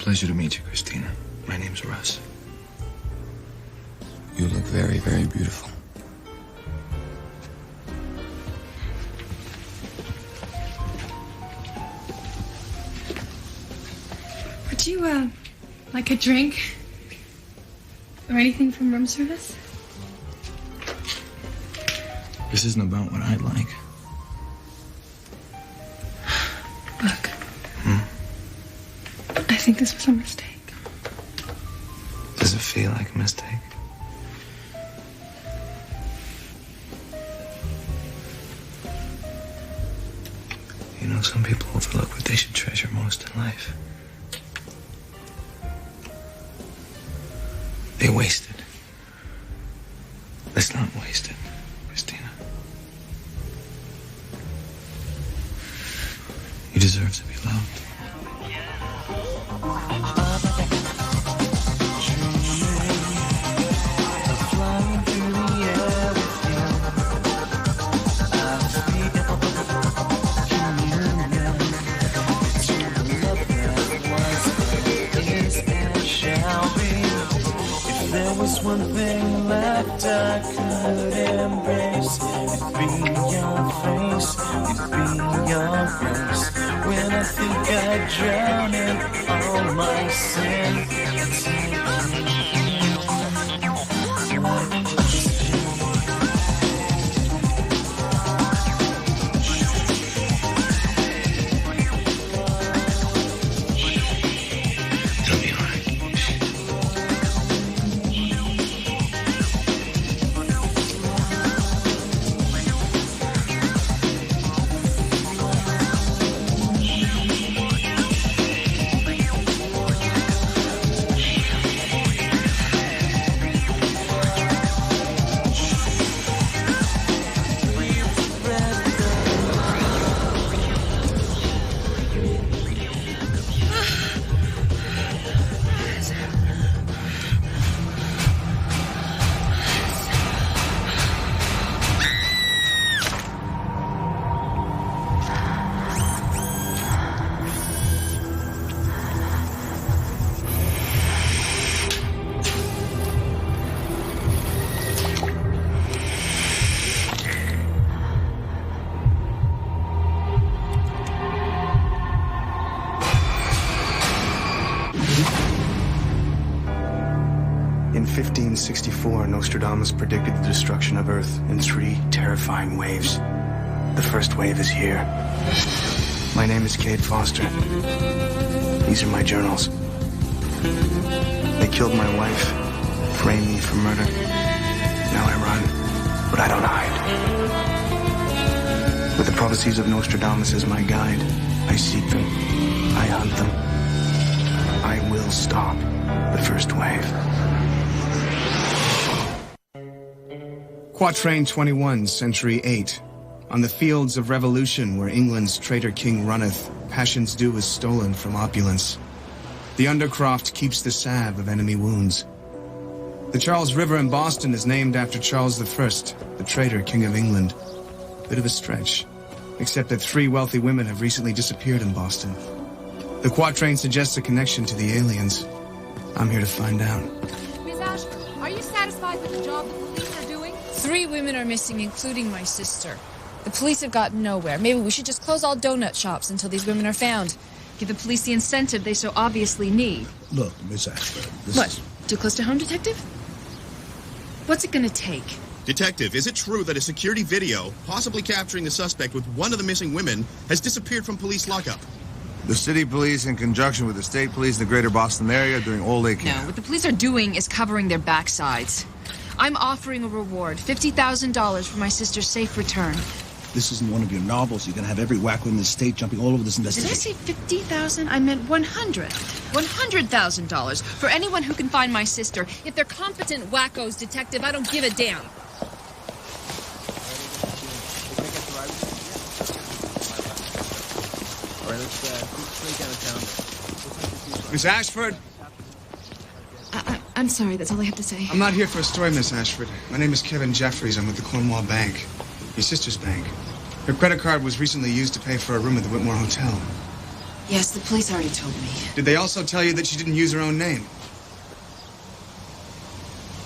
Pleasure to meet you, Christina. My name's Russ. You look very, very beautiful. Would you, like a drink? Or anything from room service? This isn't about what I'd like. Look. I think this was a mistake. Does it feel like a mistake? You know, some people overlook what they should treasure most in life. They waste it. Let's not waste it, Christina. You deserve to be loved. One thing left I could embrace. It'd be your face, it'd be your grace. When I think I drown in all my sin. In 1564, Nostradamus predicted the destruction of Earth in 3 terrifying waves. The first wave is here. My name is Cade Foster. These are my journals. They killed my wife, framed me for murder. Now I run, but I don't hide. With the prophecies of Nostradamus as my guide, I seek them, I hunt them. I will stop the first wave. Quatrain 21, Century 8. On the fields of revolution where England's traitor king runneth, passion's due is stolen from opulence. The undercroft keeps the salve of enemy wounds. The Charles River in Boston is named after Charles I, the traitor king of England. Bit of a stretch, except that 3 wealthy women have recently disappeared in Boston. The quatrain suggests a connection to the aliens. I'm here to find out. Miss Ashford, are you satisfied with the job the police are doing? 3 women are missing, including my sister. The police have gotten nowhere. Maybe we should just close all donut shops until these women are found. Give the police the incentive they so obviously need. Look, Miss Ashford, What? Too close to home, Detective? What's it gonna take? Detective, is it true that a security video, possibly capturing the suspect with one of the missing women, has disappeared from police lockup? The city police, in conjunction with the state police in the greater Boston area, are doing all they can. No, what the police are doing is covering their backsides. I'm offering a reward, $50,000 for my sister's safe return. This isn't one of your novels. You're going to have every wacko in the state jumping all over this investigation. Did I say 50,000? I meant 100. $100,000 for anyone who can find my sister. If they're competent wackos, Detective, I don't give a damn. All right, let's downtown. Miss Ashford? I'm sorry, that's all I have to say. I'm not here for a story, Miss Ashford. My name is Kevin Jeffries. I'm with the Cornwall Bank. Your sister's bank. Her credit card was recently used to pay for a room at the Whitmore Hotel. Yes, the police already told me. Did they also tell you that she didn't use her own name?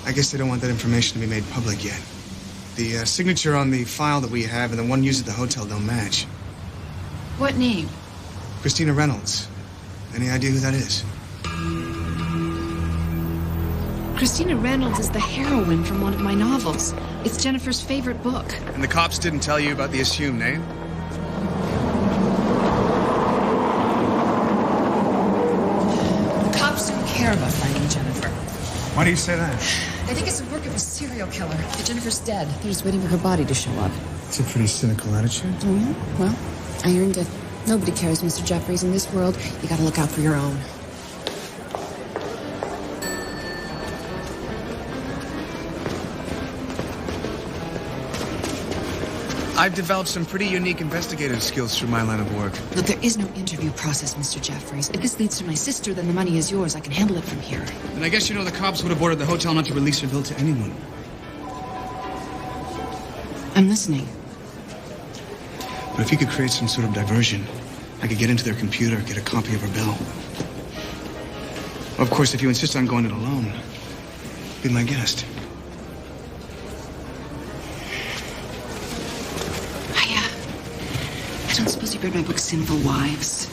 I guess they don't want that information to be made public yet. The signature on the file that we have and the one used at the hotel don't match. What name? Christina Reynolds. Any idea who that is? Christina Reynolds is the heroine from one of my novels. It's Jennifer's favorite book. And the cops didn't tell you about the assumed name? The cops don't care about finding Jennifer. Why do you say that? I think it's the work of a serial killer. But Jennifer's dead. They're just waiting for her body to show up. It's a pretty cynical attitude. Mm-hmm. Well, I earned it. Nobody cares, Mr. Jeffries. In this world, you gotta look out for your own. I've developed some pretty unique investigative skills through my line of work. Look, there is no interview process, Mr. Jeffries. If this leads to my sister, then the money is yours. I can handle it from here. And I guess you know the cops would have ordered the hotel not to release her bill to anyone. I'm listening. But if you could create some sort of diversion, I could get into their computer, get a copy of her bill. Of course, if you insist on going it alone, be my guest. I don't suppose you've read my book, Sinful Wives?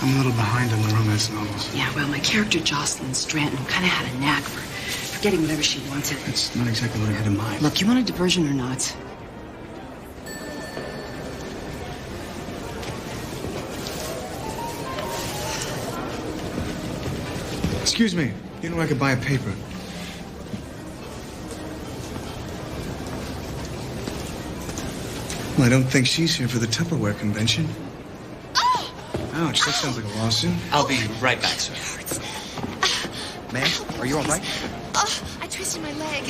I'm a little behind on the romance novels. Yeah, well, my character, Jocelyn Stratton, kind of had a knack for getting whatever she wanted. That's not exactly what I had in mind. Look, you want a diversion or not? Excuse me. You know where I could buy a paper? Well, I don't think she's here for the Tupperware convention. Oh! Ouch, that sounds like a lawsuit. I'll be right back, sir. Ma'am, are you all right? I twisted my leg.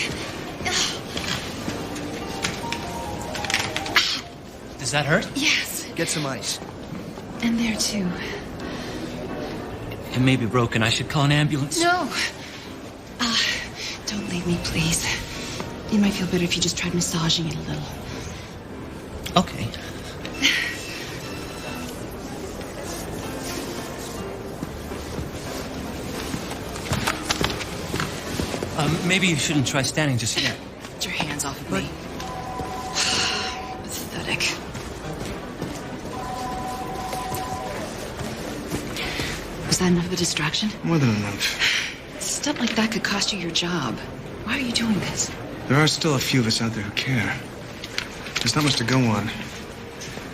Does that hurt? Yes. Get some ice. And there, too. It may be broken. I should call an ambulance. No. Don't leave me, please. You might feel better if you just tried massaging it a little. Okay. Maybe you shouldn't try standing just yet. Get your hands off of me. Pathetic. Was that enough of a distraction? More than enough. A stunt like that could cost you your job. Why are you doing this? There are still a few of us out there who care. There's not much to go on.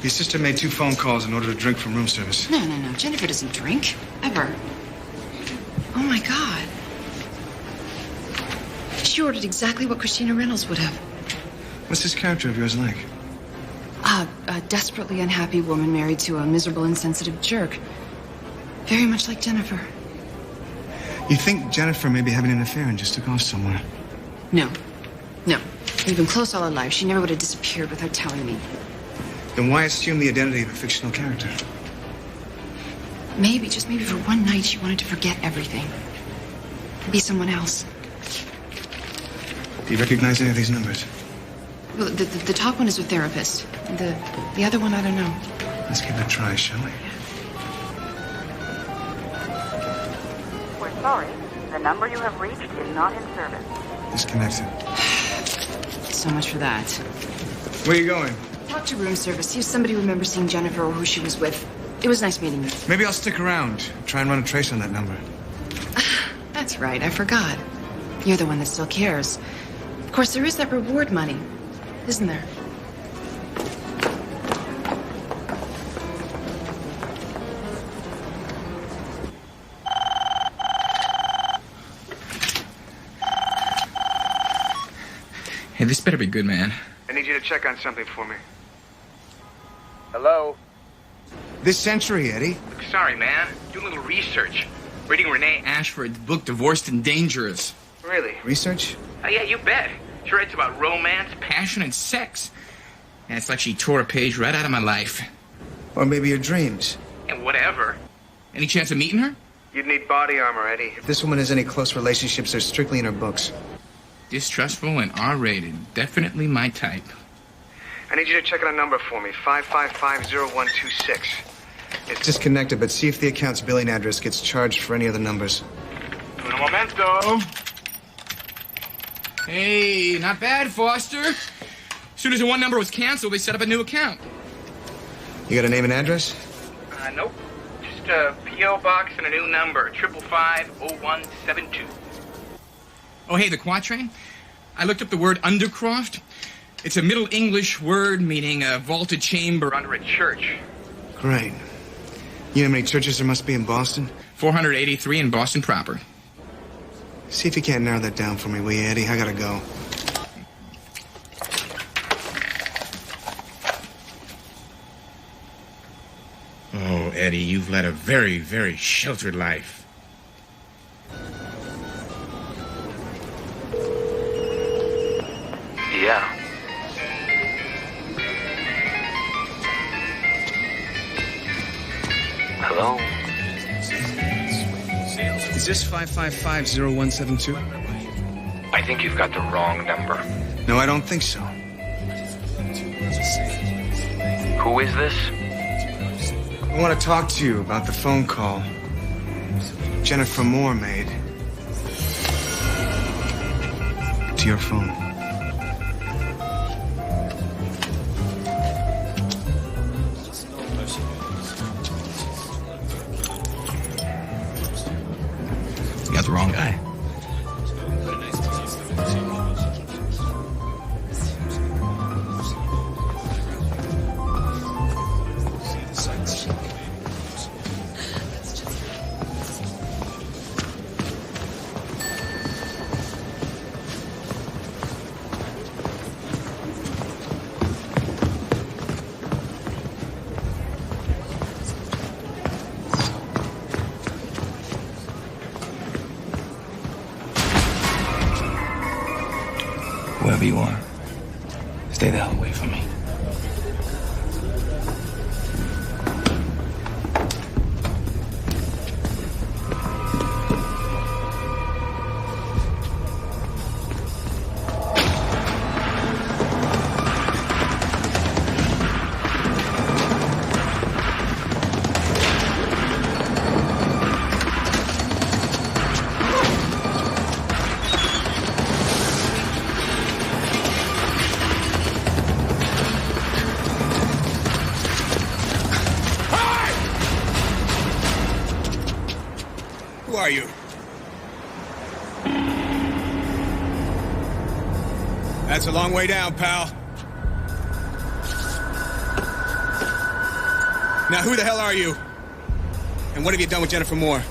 Your sister made 2 phone calls in order to drink from room service. No. Jennifer doesn't drink. Ever. Oh, my God. She ordered exactly what Christina Reynolds would have. What's this character of yours like? A desperately unhappy woman married to a miserable, insensitive jerk. Very much like Jennifer. You think Jennifer may be having an affair and just took off somewhere? No. We've been close all our lives. She never would have disappeared without telling me. Then why assume the identity of a fictional character? Maybe, just maybe for one night, she wanted to forget everything. Be someone else. Do you recognize any of these numbers? Well, the top one is a therapist. The other one, I don't know. Let's give it a try, shall we? We're sorry. The number you have reached is not in service. Disconnected. So much for that. Where are you going? Talk to room service. See if somebody remembers seeing Jennifer or who she was with. It was nice meeting you. Maybe I'll stick around. Try and run a trace on that number. That's right. I forgot. You're the one that still cares. Of course, there is that reward money, isn't there? Hey, this better be good, man. I need you to check on something for me. Hello? This century, Eddie. Sorry, man. Doing a little research. Reading Renee Ashford's book, Divorced and Dangerous. Really? Research? Oh, yeah, you bet. She writes about romance, passion, and sex. And it's like she tore a page right out of my life. Or maybe your dreams. And whatever. Any chance of meeting her? You'd need body armor, Eddie. If this woman has any close relationships, they're strictly in her books. Distrustful and R-rated. Definitely my type. I need you to check on a number for me, 555-0126. It's disconnected, but see if the account's billing address gets charged for any of the numbers. Un momento. Hey, not bad, Foster. As soon as the one number was canceled, they set up a new account. You got a name and address? Nope. Just a P.O. box and a new number, 555-0172. Oh, hey, the Quatrain? I looked up the word undercroft. It's a Middle English word meaning a vaulted chamber under a church. Great. You know how many churches there must be in Boston? 483 in Boston proper. See if you can't narrow that down for me, will you, Eddie? I gotta go. Oh, Eddie, you've led a very, very sheltered life. Yeah. Hello? Is this 555-0172? I think you've got the wrong number. No, I don't think so. Who is this? I want to talk to you about the phone call Jennifer Moore made to your phone. You got the wrong guy. Whoever you are, stay the hell away from me. Who are you? That's a long way down, pal. Now, who the hell are you? And what have you done with Jennifer Moore?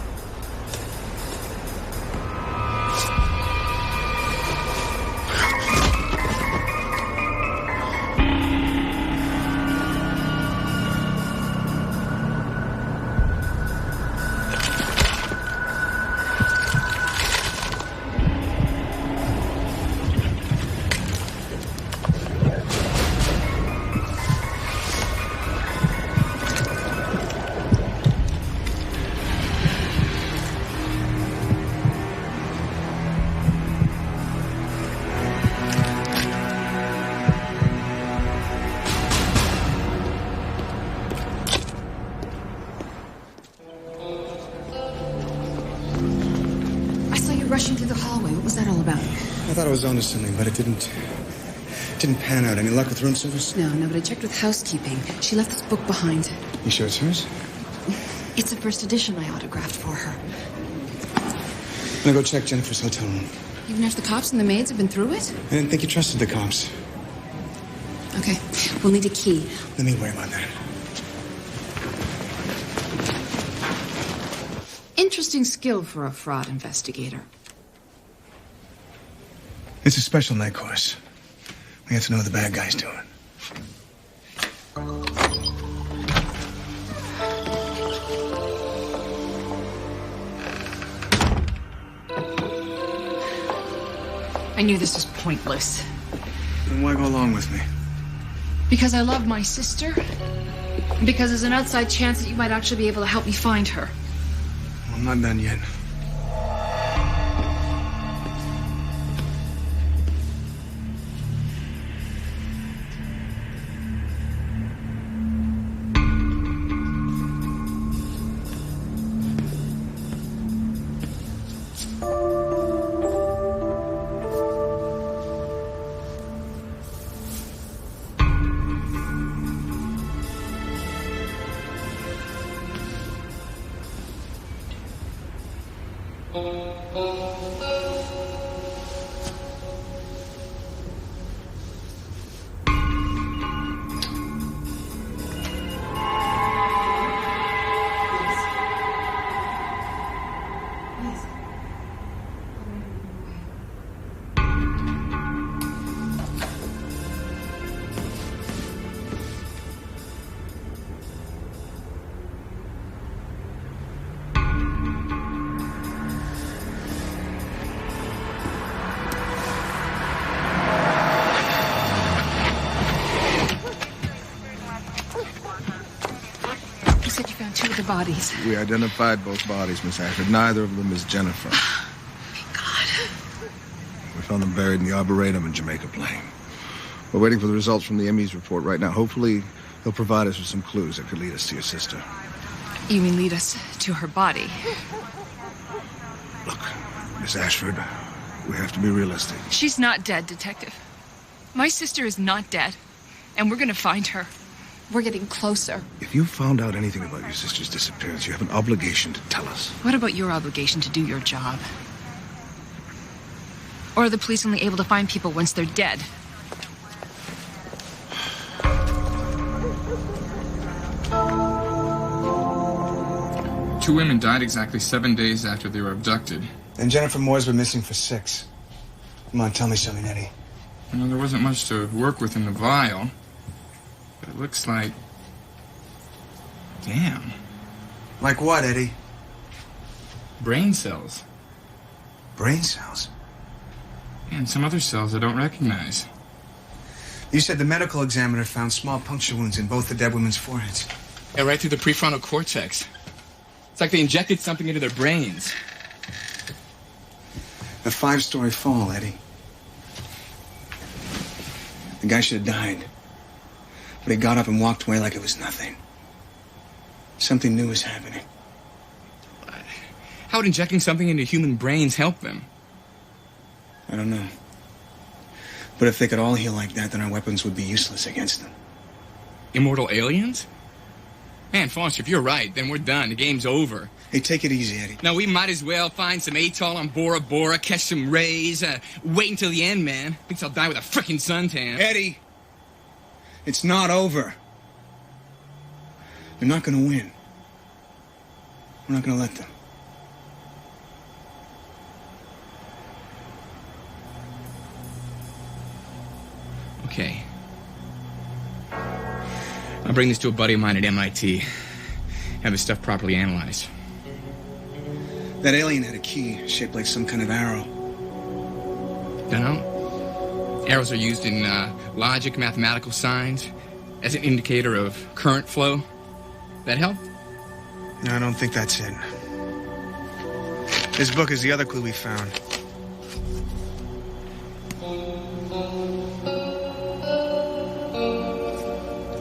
Rushing through the hallway. What was that all about? I thought I was onto something, but it didn't pan out. Any luck with room service? No, but I checked with housekeeping. She left this book behind. You sure it's hers? It's a first edition I autographed for her. I'm gonna go check Jennifer's hotel room. Even if the cops and the maids have been through it? I didn't think you trusted the cops. Okay, we'll need a key. Let me worry about that. Interesting skill for a fraud investigator. It's a special night course. We have to know what the bad guy's doing. I knew this was pointless. Then why go along with me? Because I love my sister. And because there's an outside chance that you might actually be able to help me find her. I'm not done yet. Bodies. We identified both bodies, Miss Ashford. Neither of them is Jennifer. Thank God. We found them buried in the Arboretum in Jamaica Plain. We're waiting for the results from the ME's report right now. Hopefully, they'll provide us with some clues that could lead us to your sister. You mean lead us to her body? Look, Miss Ashford, we have to be realistic. She's not dead, Detective. My sister is not dead, and we're gonna find her. We're getting closer. If you found out anything about your sister's disappearance, you have an obligation to tell us. What about your obligation to do your job? Or are the police only able to find people once they're dead? Two women died exactly 7 days after they were abducted. And Jennifer Moore's been missing for 6. Come on, tell me something, Eddie. You know, there wasn't much to work with in the vial. But it looks like... Damn. Like what, Eddie? Brain cells. Brain cells? And some other cells I don't recognize. You said the medical examiner found small puncture wounds in both the dead women's foreheads. Yeah, right through the prefrontal cortex. It's like they injected something into their brains. A 5-story fall, Eddie. The guy should have died. But he got up and walked away like it was nothing. Something new was happening. How would injecting something into human brains help them? I don't know. But if they could all heal like that, then our weapons would be useless against them. Immortal aliens? Man, Foster, if you're right, then we're done. The game's over. Hey, take it easy, Eddie. No, we might as well find some atoll on Bora Bora, catch some rays, wait until the end, man. Thinks I'll die with a frickin' suntan. Eddie! It's not over. They're not gonna win. We're not gonna let them. Okay. I'll bring this to a buddy of mine at MIT. Have his stuff properly analyzed. That alien had a key shaped like some kind of arrow. Dunno. Arrows are used in logic, mathematical signs, as an indicator of current flow. That help? No, I don't think that's it. This book is the other clue we found.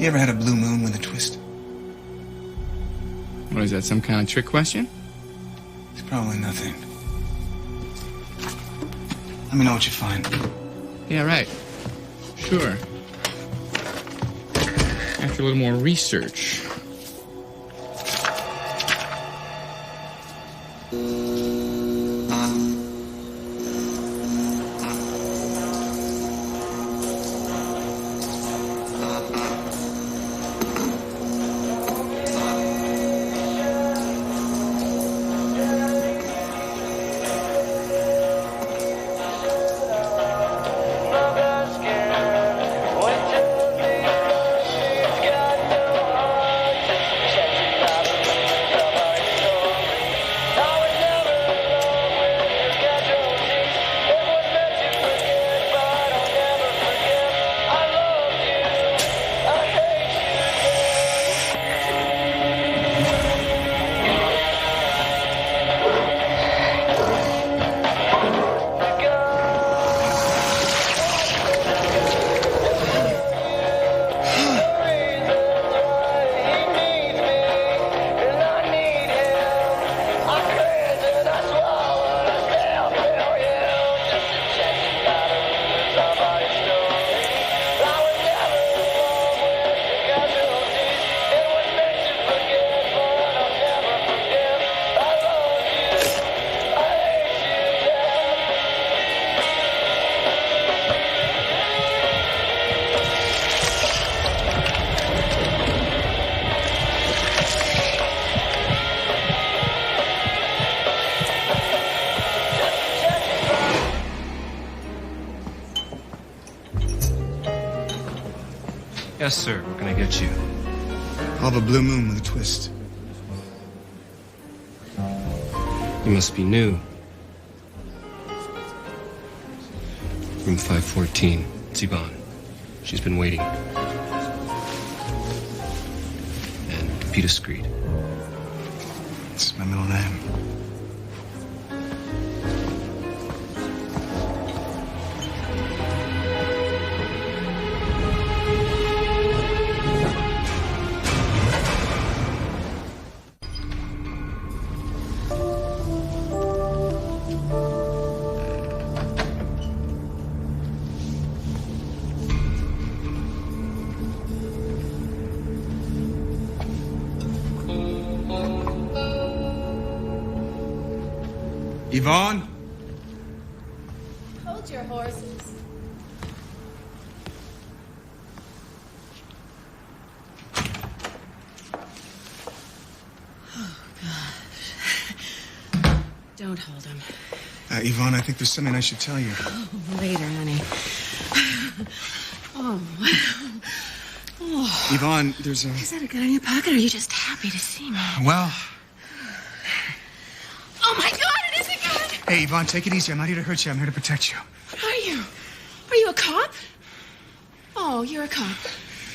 You ever had a blue moon with a twist? What is that, some kind of trick question? It's probably nothing. Let me know what you find. Yeah, right. Sure. After a little more research. Yes, sir. What can I get you? I'll have a blue moon with a twist. You must be new. Room 514. It's Yvonne. She's been waiting. And be discreet. It's my middle name. Yvonne? Hold your horses. Oh, gosh. Don't hold him. Yvonne, I think there's something I should tell you. Oh, later, honey. Oh. Oh. Yvonne, there's a... Is that a gun in your pocket, or are you just happy to see me? Well... Oh, my God, it is a gun! Hey, Yvonne, take it easy. I'm not here to hurt you. I'm here to protect you. What are you? Are you a cop? Oh, you're a cop.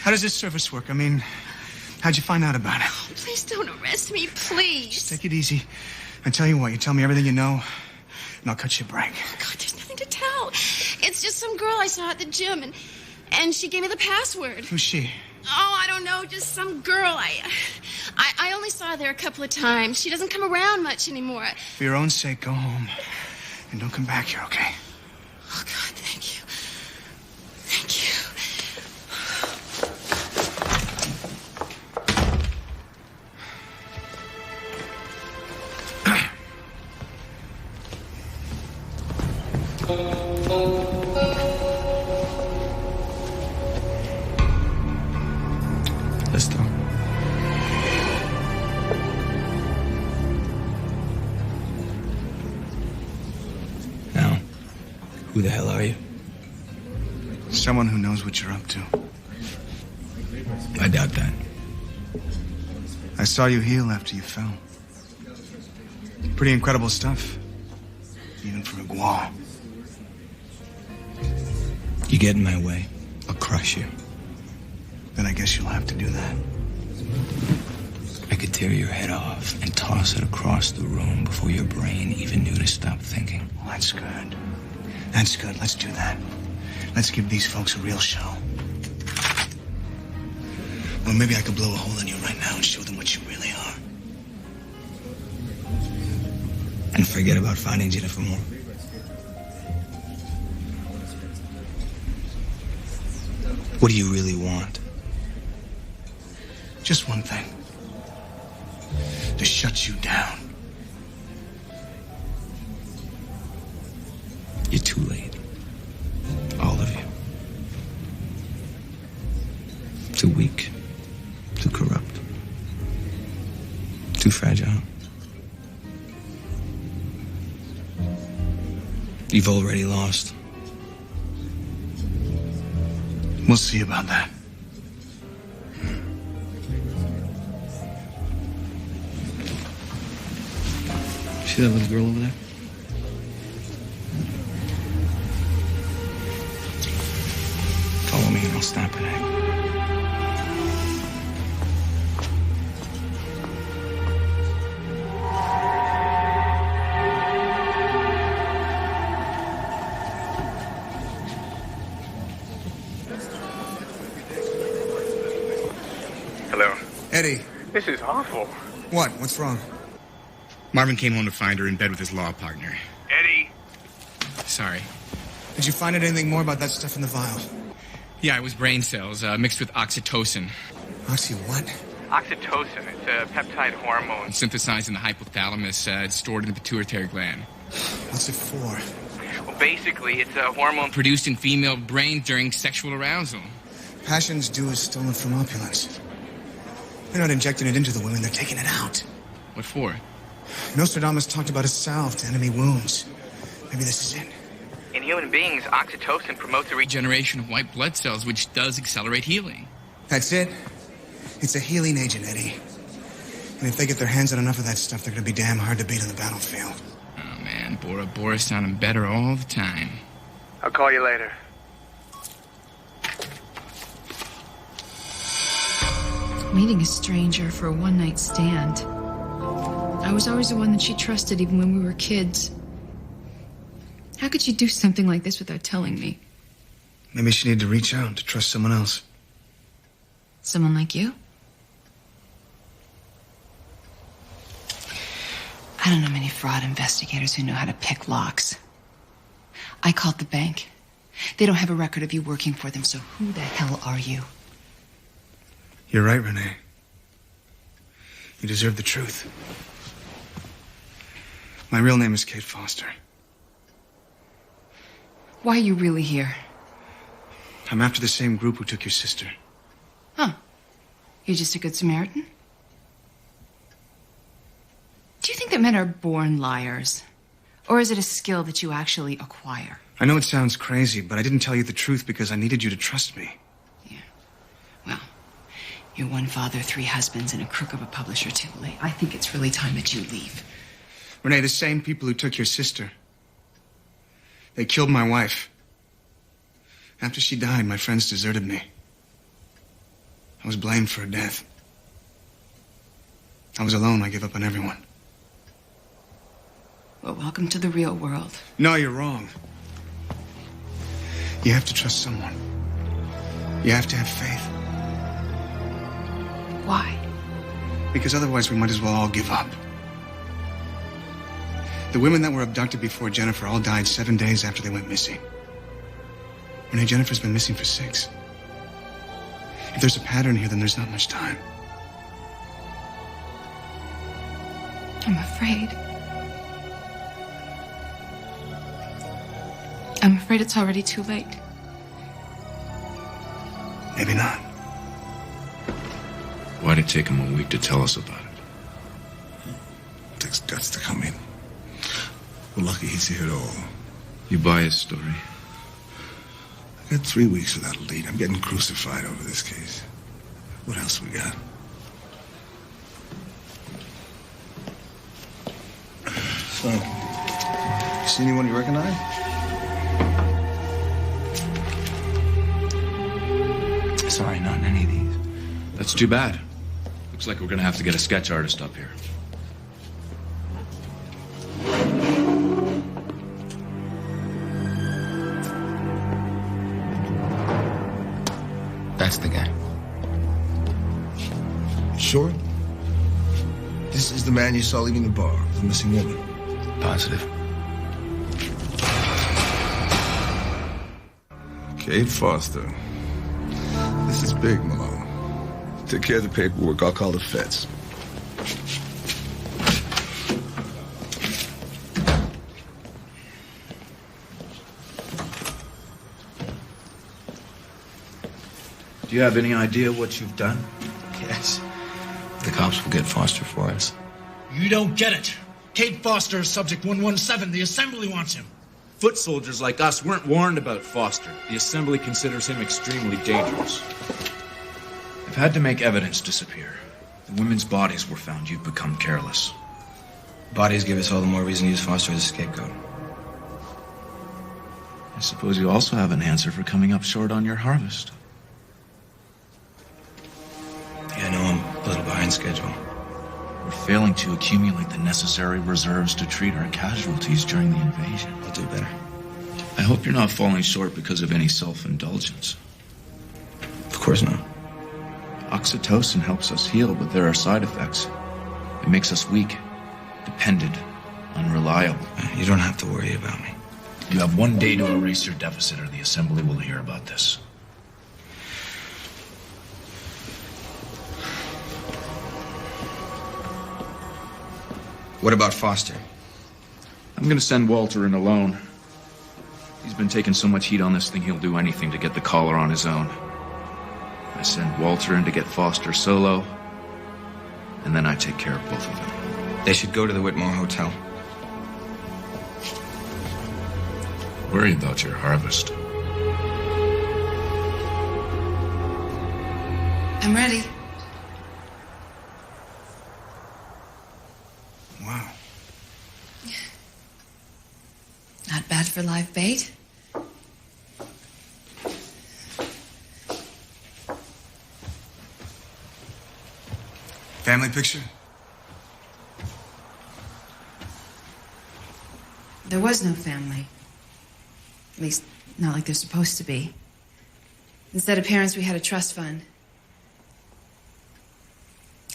How does this service work? I mean, how'd you find out about it? Oh, please don't arrest me, please. Just take it easy. And tell you what, you tell me everything you know, and I'll cut you a break. Oh, God, there's nothing to tell. It's just some girl I saw at the gym, and she gave me the password. Who's she? Oh, I don't know, just some girl. I only saw her there a couple of times. She doesn't come around much anymore. For your own sake, go home. And don't come back here, okay? Oh, God, thank you. Thank you. Let's talk. Now, who the hell are you? Someone who knows what you're up to. I doubt that. I saw you heal after you fell. Pretty incredible stuff. Even for a Guar. You get in my way, I'll crush you. Then I guess you'll have to do that. I could tear your head off and toss it across the room before your brain even knew to stop thinking. Well, that's good. That's good. Let's do that. Let's give these folks a real show. Well, maybe I could blow a hole in you right now and show them what you really are. And forget about finding Jennifer Moore. What do you really want? Just one thing. To shut you down. You're too late. All of you. Too weak. Too corrupt. Too fragile. You've already lost. We'll see about that. See that little girl over there? Follow me and I'll stop it. Hello. Eddie. This is awful. What? What's wrong? Marvin came home to find her in bed with his law partner. Eddie! Sorry. Did you find out anything more about that stuff in the vial? Yeah, it was brain cells mixed with oxytocin. Oxy what? Oxytocin. It's a peptide hormone synthesized in the hypothalamus. It's stored in the pituitary gland. What's it for? Well, basically, it's a hormone produced in female brains during sexual arousal. Passion's due is stolen from opulence. They're not injecting it into the women, they're taking it out. What for? Nostradamus talked about a salve to enemy wounds. Maybe this is it. In human beings, oxytocin promotes the regeneration of white blood cells, which does accelerate healing. That's it. It's a healing agent, Eddie. And if they get their hands on enough of that stuff, they're gonna be damn hard to beat on the battlefield. Oh, man, Bora Bora's sounding better all the time. I'll call you later. Meeting a stranger for a one-night stand. I was always the one that she trusted, even when we were kids. How could she do something like this without telling me? Maybe she needed to reach out to trust someone else. Someone like you? I don't know many fraud investigators who know how to pick locks. I called the bank. They don't have a record of you working for them, so who the hell are you? You're right, Renee. You deserve the truth. My real name is Kate Foster. Why are you really here? I'm after the same group who took your sister. Huh. You're just a good Samaritan? Do you think that men are born liars? Or is it a skill that you actually acquire? I know it sounds crazy, but I didn't tell you the truth because I needed you to trust me. You're one father, 3 husbands, and a crook of a publisher too late. I think it's really time that you leave. Renee, the same people who took your sister. They killed my wife. After she died, my friends deserted me. I was blamed for her death. I was alone. I gave up on everyone. Well, welcome to the real world. No, you're wrong. You have to trust someone. You have to have faith. Why? Because otherwise we might as well all give up. The women that were abducted before Jennifer all died 7 days after they went missing. Renee, Jennifer's been missing for 6. If there's a pattern here, then there's not much time. I'm afraid. I'm afraid it's already too late. Maybe not. Why'd it take him a week to tell us about it? It takes guts to come in. We're lucky he's here at all. You buy his story? I got 3 weeks without a lead. I'm getting crucified over this case. What else we got? So, you see anyone you recognize? Sorry, not in any of these. That's too bad. Looks like we're gonna have to get a sketch artist up here. That's the guy. Sure? This is the man you saw leaving the bar, the missing woman. Positive. Kate Foster. This is big, Malone. Take care of the paperwork. I'll call the feds. Do you have any idea what you've done? Yes. The cops will get Foster for us. You don't get it. Kate Foster is Subject 117. The Assembly wants him. Foot soldiers like us weren't warned about Foster. The Assembly considers him extremely dangerous. I've had to make evidence disappear. The women's bodies were found. You've become careless. Bodies give us all the more reason to use Foster as a scapegoat. I suppose you also have an answer for coming up short on your harvest. Yeah, I know I'm a little behind schedule. We're failing to accumulate the necessary reserves to treat our casualties during the invasion. I'll do better. I hope you're not falling short because of any self-indulgence. Of course not. Oxytocin helps us heal, but there are side effects. It makes us weak, dependent, unreliable. You don't have to worry about me. You have 1 day to erase your deficit, or the Assembly will hear about this. What about Foster? I'm gonna send Walter in alone. He's been taking so much heat on this thing, he'll do anything to get the collar on his own. I send Walter in to get Foster solo, and then I take care of both of them. They should go to the Whitmore Hotel. Worry about your harvest. I'm ready. Wow. Not bad for live bait. Family picture? There was no family. At least, not like there's supposed to be. Instead of parents, we had a trust fund.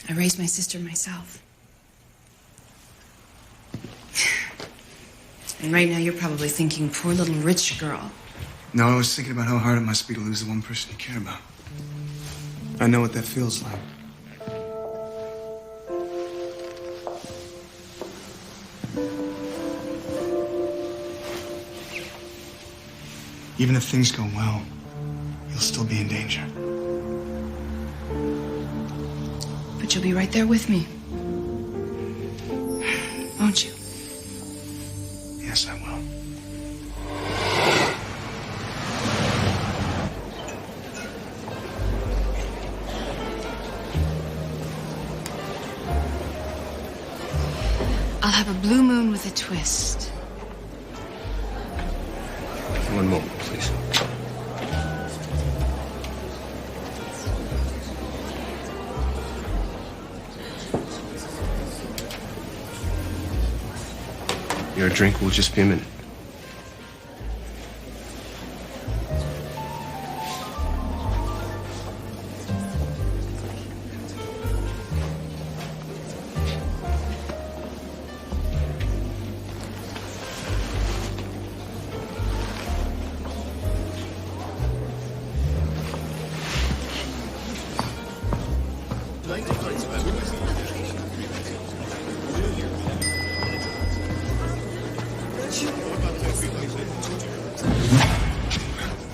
I raised my sister myself. And right now, you're probably thinking, poor little rich girl. No, I was thinking about how hard it must be to lose the one person you care about. I know what that feels like. Even if things go well, you'll still be in danger. But you'll be right there with me. Won't you? Yes, I will. I'll have a blue moon with a twist. One moment, please. Your drink will just be a minute.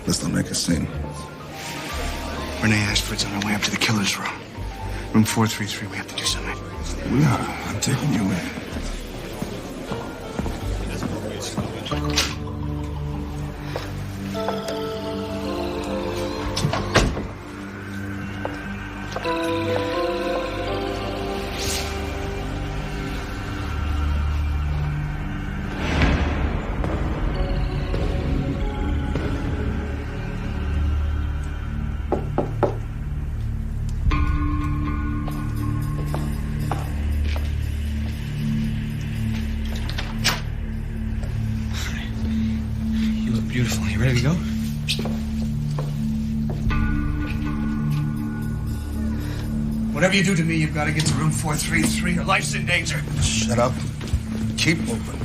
Let's not make a scene. Renee Ashford's on her way up to the killer's room. Room 433, we have to do something. We are. I'm taking you in. Beautiful. You ready to go? Whatever you do to me, you've got to get to room 433. Your life's in danger. Shut up. Keep moving.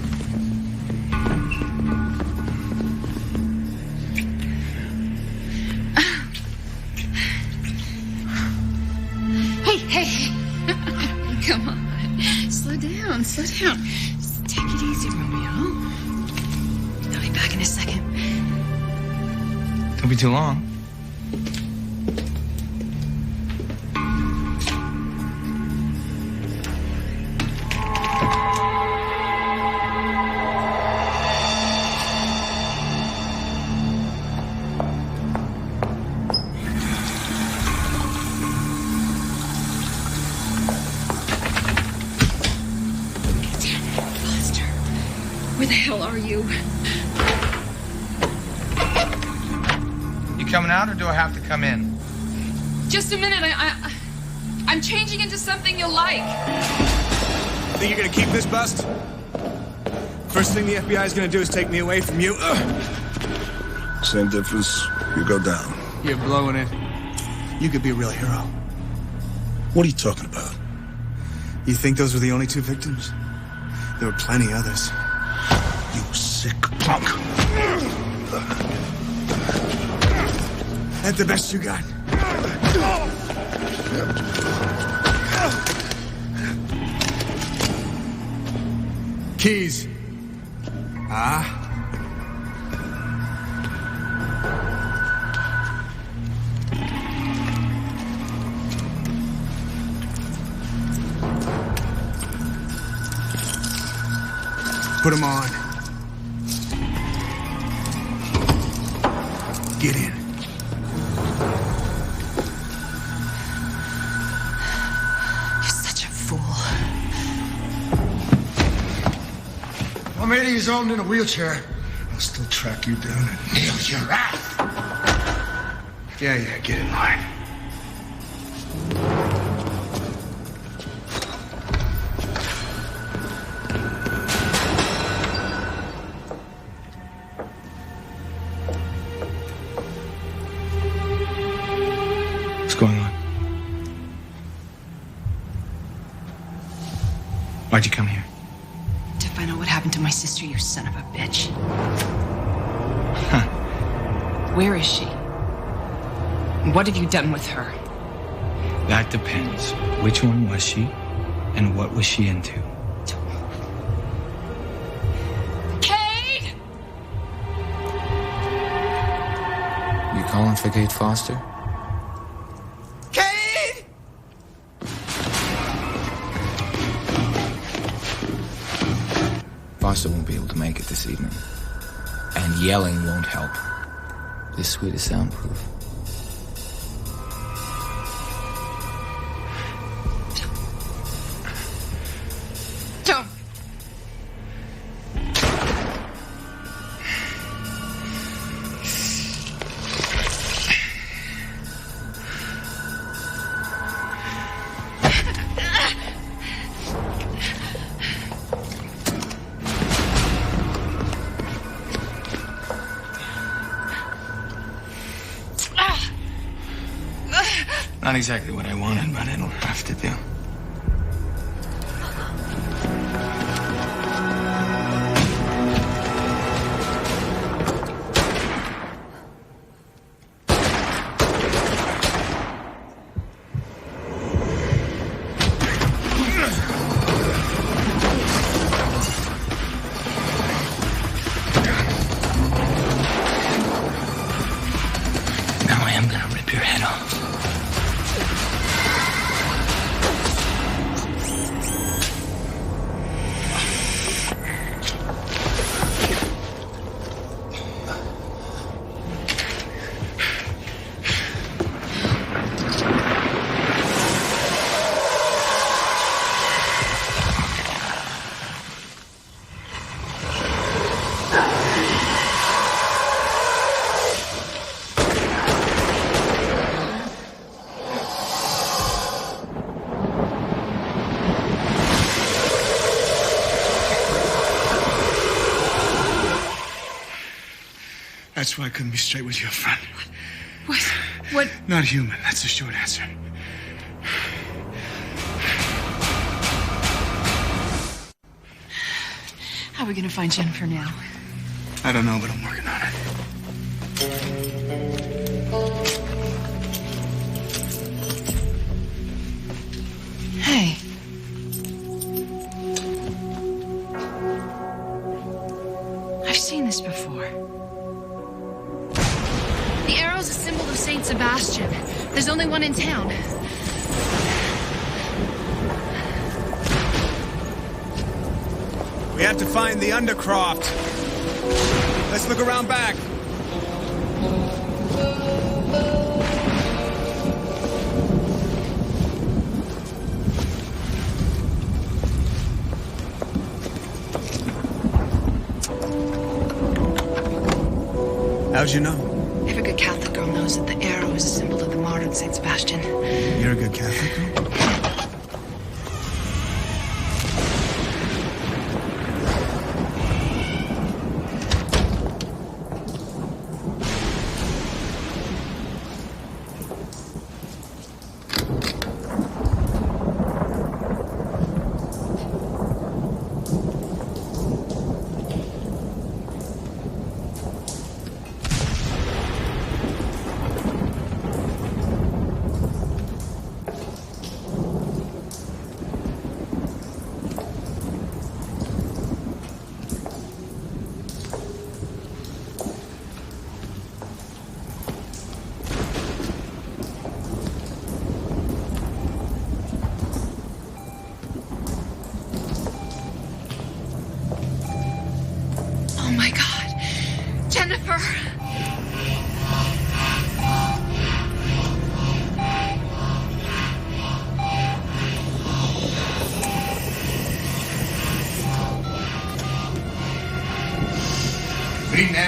Hey. Come on. Slow down. Just take it easy, Romeo. I'll be back in a second. Don't be too long. Foster, where the hell are you? You coming out, or do I have to come in? Just a minute. I'm changing into something you'll like. Think you're gonna keep this bust? First thing the FBI is gonna do is take me away from you. Same difference. You go down. You're blowing it. You could be a real hero. What are you talking about? You think those were the only two victims? There were plenty others. You sick punk. That's the best you got. Keys. Ah. Put them on. Get in. Pervading his own in a wheelchair. I'll still track you down and nail your ass. Yeah, get in line. What's going on? Why'd you come here? To find out what happened to my sister, you son of a bitch. Huh. Where is she? What have you done with her? That depends. Which one was she, and what was she into? Kate! You calling for Kate Foster? Kate! Foster won't be able to make it this evening. And yelling won't help. This suite is soundproof. Don't. Not exactly what I wanted, but it'll have to do. Now I am gonna rip your head off. That's why I couldn't be straight with your friend. What? Not human, that's the short answer. How are we gonna find Jennifer now? I don't know, but I'm working on it. Hey. I've seen this before. The arrow's a symbol of Saint Sebastian. There's only one in town. We have to find the Undercroft. Let's look around back. How'd you know? Every good Catholic girl knows that the arrow is a symbol of the martyred Saint Sebastian. You're a good Catholic girl?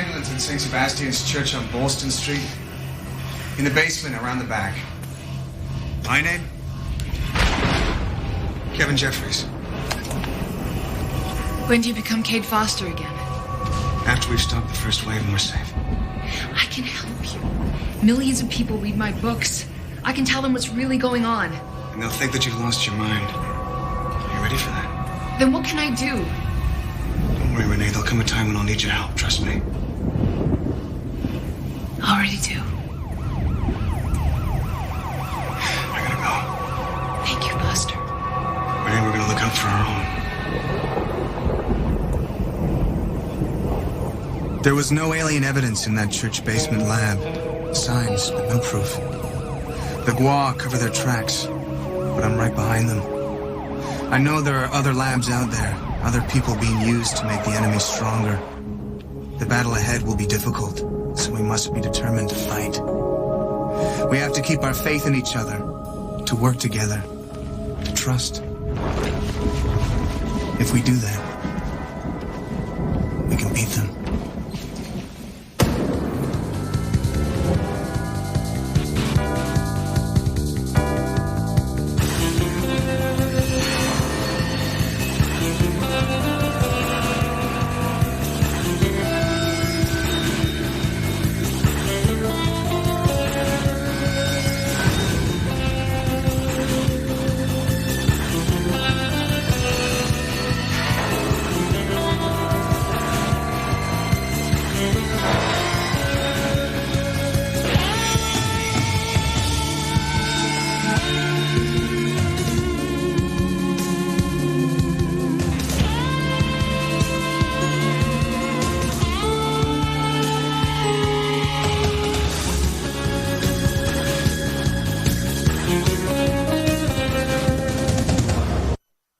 ambulance in St. Sebastian's Church on Boston Street. In the basement around the back. My name? Kevin Jeffries. When do you become Cade Foster again? After we've stopped the first wave and we're safe. I can help you. Millions of people read my books. I can tell them what's really going on. And they'll think that you've lost your mind. Are you ready for that? Then what can I do? Don't worry, Renee. There'll come a time when I'll need your help. Trust me. Already do. I gotta go. Thank you, Foster. Renee, we're gonna look out for our own. There was no alien evidence in that church basement lab. Signs, but no proof. The Gua cover their tracks, but I'm right behind them. I know there are other labs out there, other people being used to make the enemy stronger. The battle ahead will be difficult, so we must be determined to fight. We have to keep our faith in each other, to work together, to trust. If we do that, we can beat them.